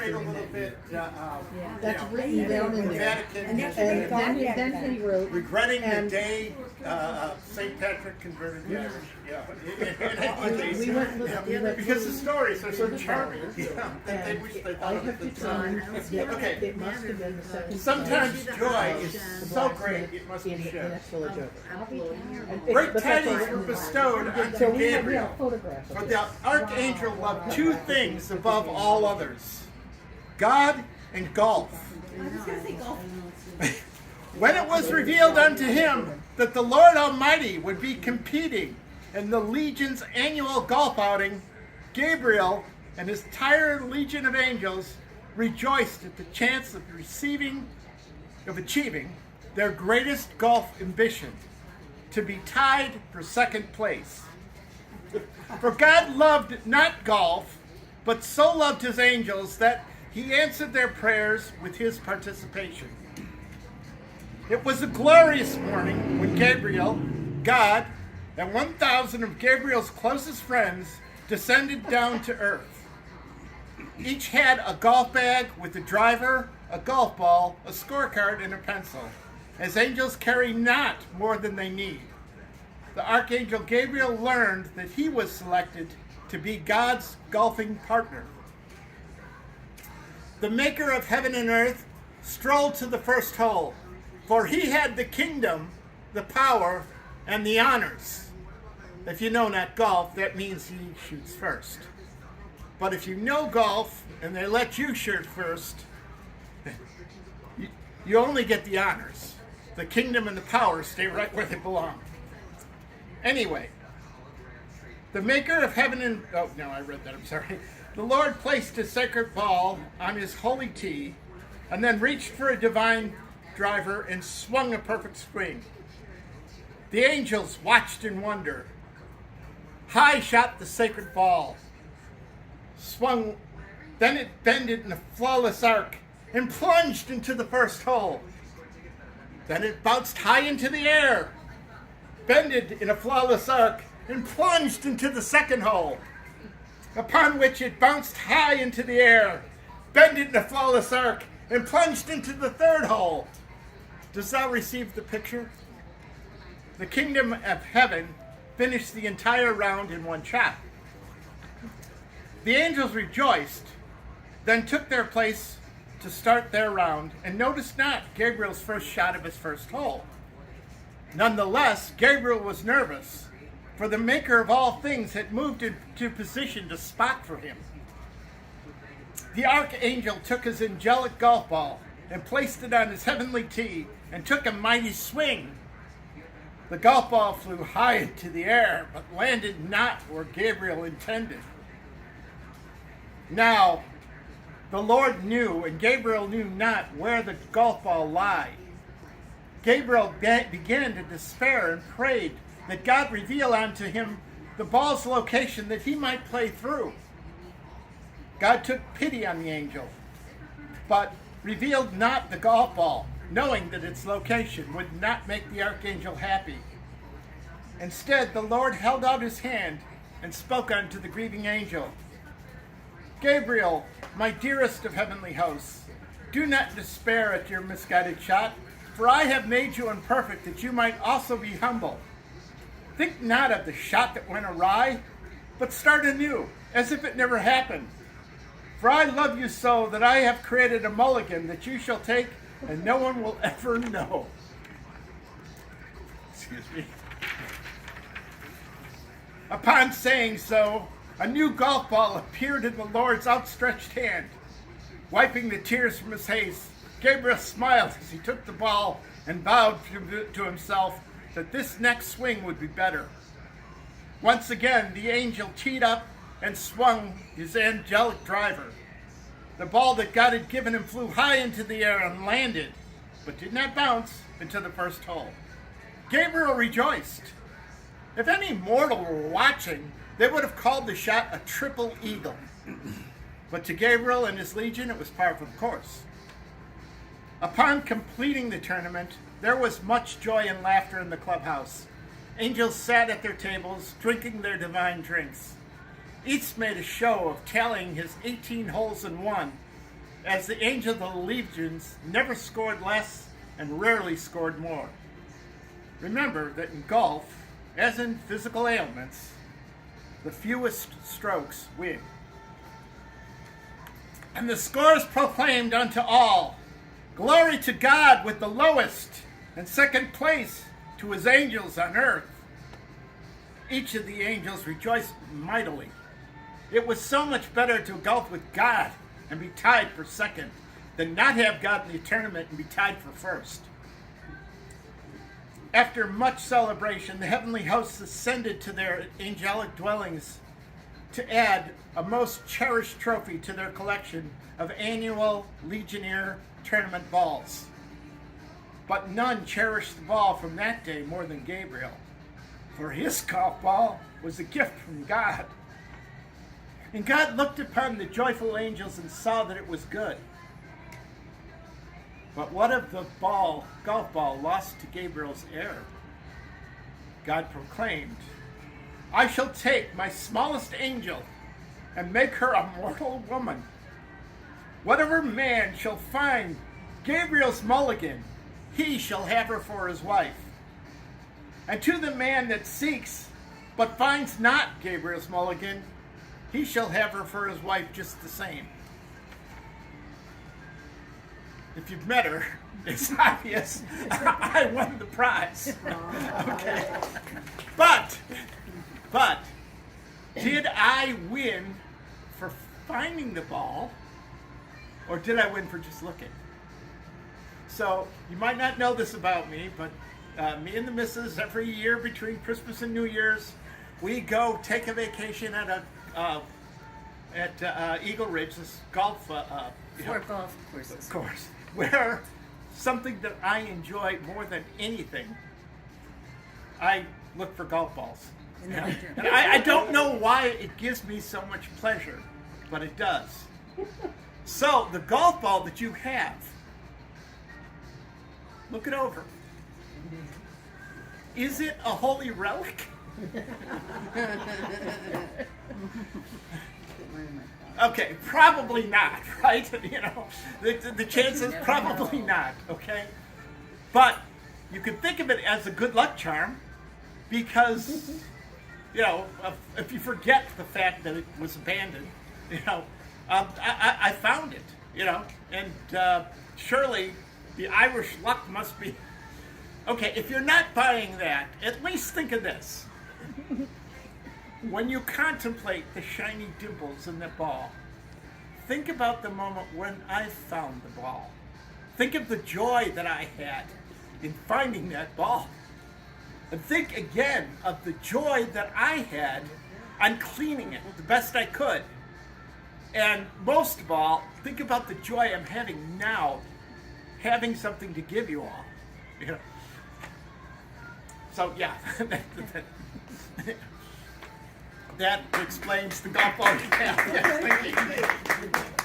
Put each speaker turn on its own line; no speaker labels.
illustrate a little bit.
That's written down in there.
Vatican,
Then he wrote,
regretting the day St. Patrick converted the Irish.
we went
Because the stories are so charming. They
and
wish they
I
thought of
have
it
to
the time.
time that
Okay.
it must have been the second
Sometimes
time
joy is
the
so
blacksmith
great it must be
in
shared.
that village over.
Great
But that's all
tidings were
written in
bestowed
there.
unto
So we
Gabriel.
have photographs of
For
it.
the archangel loved two things above all others: God and golf. When it was revealed unto him that the Lord Almighty would be competing in the Legion's annual golf outing, Gabriel and his entire legion of angels rejoiced at the chance of achieving their greatest golf ambition, to be tied for second place. For God loved not golf, but so loved his angels that he answered their prayers with his participation. It was a glorious morning when Gabriel, God, and 1,000 of Gabriel's closest friends descended down to earth. Each had a golf bag with a driver, a golf ball, a scorecard, and a pencil, as angels carry not more than they need. The Archangel Gabriel learned that he was selected to be God's golfing partner. The maker of heaven and earth strolled to the first hole, for he had the kingdom, the power, and the honors. If you know not golf, that means he shoots first. But if you know golf and they let you shoot first, you only get the honors. The kingdom and the power stay right where they belong. Anyway, the maker of heaven and... Oh, no, I read that, I'm sorry. The Lord placed his sacred ball on his holy tee and then reached for a divine driver and swung a perfect swing. The angels watched in wonder. High shot the sacred ball, swung, then it bended in a flawless arc and plunged into the first hole. Then it bounced high into the air, bended in a flawless arc, and plunged into the second hole, upon which it bounced high into the air, bended in a flawless arc, and plunged into the third hole. Does thou receive the picture? The kingdom of heaven finished the entire round in one shot. The angels rejoiced, then took their place to start their round, and noticed not Gabriel's first shot of his first hole. Nonetheless, Gabriel was nervous, for the maker of all things had moved into position to spot for him. The archangel took his angelic golf ball and placed it on his heavenly tee and took a mighty swing. The golf ball flew high into the air, but landed not where Gabriel intended. Now, the Lord knew, and Gabriel knew not where the golf ball lay. Gabriel began to despair and prayed that God reveal unto him the ball's location that he might play through. God took pity on the angel, but revealed not the golf ball, knowing that its location would not make the archangel happy. Instead, the Lord held out his hand and spoke unto the grieving angel. Gabriel, my dearest of heavenly hosts, do not despair at your misguided shot, for I have made you imperfect that you might also be humble. Think not of the shot that went awry, but start anew, as if it never happened. For I love you so that I have created a mulligan that you shall take, and no one will ever know. Excuse me. Upon saying so, a new golf ball appeared in the Lord's outstretched hand. Wiping the tears from his face, Gabriel smiled as he took the ball and vowed to himself that this next swing would be better. Once again, the angel teed up and swung his angelic driver. The ball that God had given him flew high into the air and landed, but did not bounce into the first hole. Gabriel rejoiced. If any mortal were watching, they would have called the shot a triple eagle. But to Gabriel and his legion, it was par for the course. Upon completing the tournament, there was much joy and laughter in the clubhouse. Angels sat at their tables, drinking their divine drinks. Each made a show of tallying his 18 holes in one, as the angels of the legions never scored less and rarely scored more. Remember that in golf, as in physical ailments, the fewest strokes win. And the scores proclaimed unto all, glory to God with the lowest, and second place to his angels on earth. Each of the angels rejoiced mightily. It was so much better to golf with God and be tied for second than not have God in the tournament and be tied for first. After much celebration, the heavenly hosts ascended to their angelic dwellings to add a most cherished trophy to their collection of annual Legionnaire tournament balls. But none cherished the ball from that day more than Gabriel, for his golf ball was a gift from God. And God looked upon the joyful angels and saw that it was good. But what of the golf ball lost to Gabriel's heir? God proclaimed, I shall take my smallest angel and make her a mortal woman. Whatever man shall find Gabriel's mulligan, he shall have her for his wife. And to the man that seeks but finds not Gabriel's mulligan, he shall have her for his wife just the same. If you've met her, it's obvious I won the prize. Okay. But, did I win for finding the ball, or did I win for just looking? So, you might not know this about me, but me and the missus, every year between Christmas and New Year's, we go take a vacation at Eagle Ridge, this golf
golf courses.
course, where something that I enjoy more than anything, I look for golf balls.
In the winter.
And I don't know why it gives me so much pleasure, but it does. So the golf ball that you have, look it over. Is it a holy relic? Okay, probably not, right? You know, the chances probably not, okay? But you can think of it as a good luck charm because, you know, if you forget the fact that it was abandoned, you know, I found it, you know, and surely the Irish luck must be... Okay, if you're not buying that, at least think of this. When you contemplate the shiny dimples in the ball, think about the moment when I found the ball. Think of the joy that I had in finding that ball. And think again of the joy that I had on cleaning it the best I could. And most of all, think about the joy I'm having now, having something to give you all. You know? So yeah, that explains the golf ball. Yeah, yes, thank you.